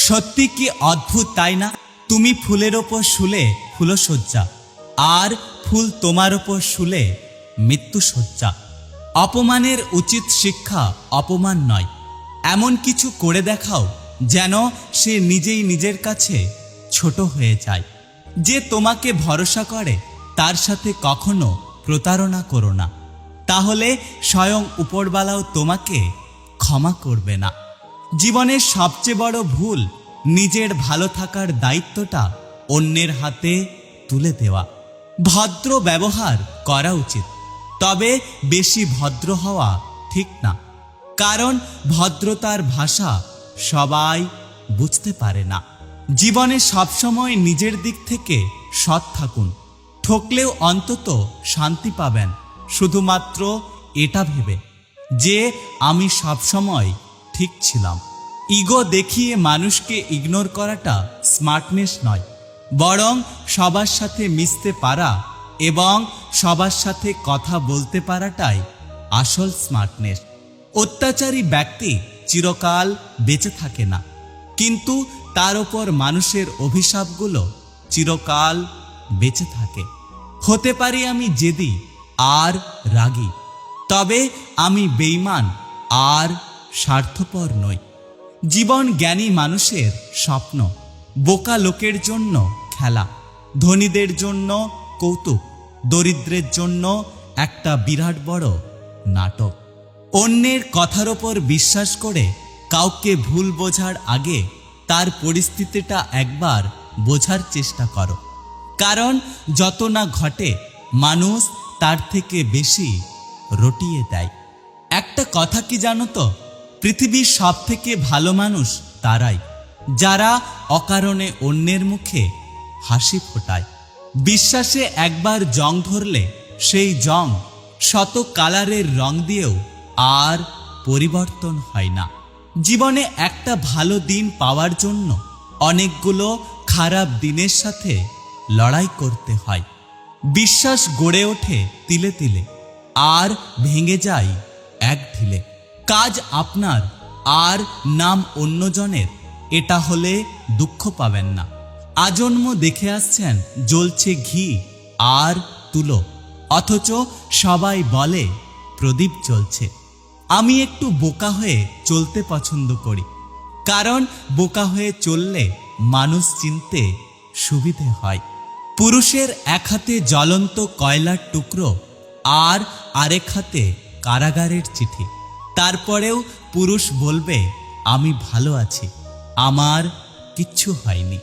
সত্যি কি অদ্ভুত তাই না? তুমি ফুলের ওপর শুলে ফুলশয্যা, আর ফুল তোমার ওপর শুলে মৃত্যুশয্যা। অপমানের উচিত শিক্ষা অপমান নয়, এমন কিছু করে দেখাও যেন সে নিজেই নিজের কাছে ছোট হয়ে যায়। যে তোমাকে ভরসা করে তার সাথে কখনো প্রতারণা করো না, তাহলে স্বয়ং উপরওয়ালাও তোমাকে ক্ষমা করবে না। জীবনের সবচেয়ে বড় ভুল নিজের ভালো থাকার দায়িত্বটা অন্যের হাতে তুলে দেওয়া। ভদ্র ব্যবহার করা উচিত, তবে বেশি ভদ্র হওয়া ঠিক না, কারণ ভদ্রতার ভাষা সবাই বুঝতে পারে না। জীবনে সবসময় নিজের দিক থেকে সৎ থাকুন, ঠকলেও অন্তত শান্তি পাবেন, শুধুমাত্র এটা ভেবে যে আমি সবসময় ঠিক ছিলাম। ইগো দেখিয়ে মানুষকে ইগনোর করাটা স্মার্টনেস নয়, বরং সবার সাথে মিশতে পারা এবং সবার সাথে কথা বলতে পারাটাই আসল স্মার্টনেস। অত্যাচারী ব্যক্তি চিরকাল বেঁচে থাকে না, কিন্তু তার উপর মানুষের অভিশাপগুলো চিরকাল বেঁচে থাকে। হতে পারি আমি জেদি আর রাগী, তবে আমি বেঈমান আর স্বার্থপর নই। জীবন জ্ঞানী মানুষের স্বপ্ন, বোকা লোকের জন্য খেলা, ধনীদের জন্য কৌতুক, দরিদ্রের জন্য একটা বিরাট বড় নাটক। অন্যের কথার ওপর বিশ্বাস করে কাউকে ভুল বোঝার আগে তার পরিস্থিতিটা একবার বোঝার চেষ্টা করো, কারণ যত না ঘটে মানুষ তার থেকে বেশি রটিয়ে দেয়। একটা কথা কি জানো তো, পৃথিবীর সব থেকে ভালো মানুষ তারাই যারা অকারণে অন্যের মুখে হাসি ফোটায়। বিশ্বাসে একবার জং ধরলে সেই জং শত কালারের রং দিয়েও আর পরিবর্তন হয় না। জীবনে একটা ভালো দিন পাওয়ার জন্য অনেকগুলো খারাপ দিনের সাথে লড়াই করতে হয়। বিশ্বাস গড়ে ওঠে তিলে তিলে আর ভেঙে যায় এক ঢিলে। কাজ আপনার আর নাম অন্যজনের, এটা হলে দুঃখ পাবেন না। আজন্ম দেখে আসছেন জ্বলছে ঘি আর তুলো, অথচ সবাই বলে প্রদীপ জ্বলছে। আমি একটু বোকা হয়ে চলতে পছন্দ করি, কারণ বোকা হয়ে চললে মানুষ চিনতে সুবিধে হয়। পুরুষের এক হাতে জ্বলন্ত কয়লার টুকরো আর আরেক হাতে কারাগারের চিঠি, তারপরেও পুরুষ বলবে আমি ভালো আছি, আমার কিচ্ছু হয়নি।